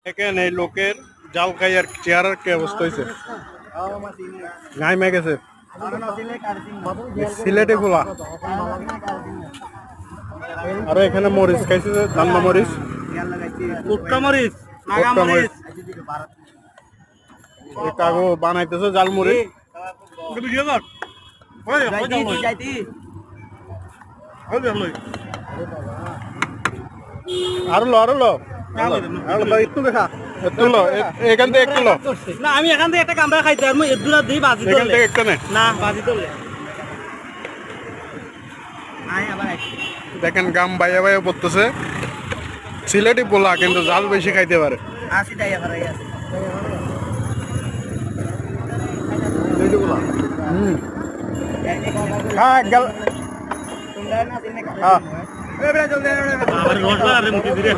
দেখেন এই লোকের জাল খাই আর চেহারার কি অবস্থা হয়েছে গায়ে মে গেছে সিলেটে খোলা আর এখানে মরিচ খাইছে দান্না মরিচ কুটকা মরিচ নাগা কুটকা মরিচ এই কাগো বানাইতেছে জাল মরিচ আরো লো একটু দেখা একটু লো এখান থেকে একটু লো না আমি এখান থেকে একটা কামড়া খাইতে আর মই এদুরা দেই বাজি এখান তোলে থেকে একটু নে না বাজি তোলে আই আবার দেখেন গাম বাইয়া বাইয়া পড়তেছে সিলেটি পোলা কিন্তু জাল বেশি খাইতে পারে আসি তাই আবার এই আছে হ্যাঁ গেল হ্যাঁ আবার রোজ আরে মুখে দিরে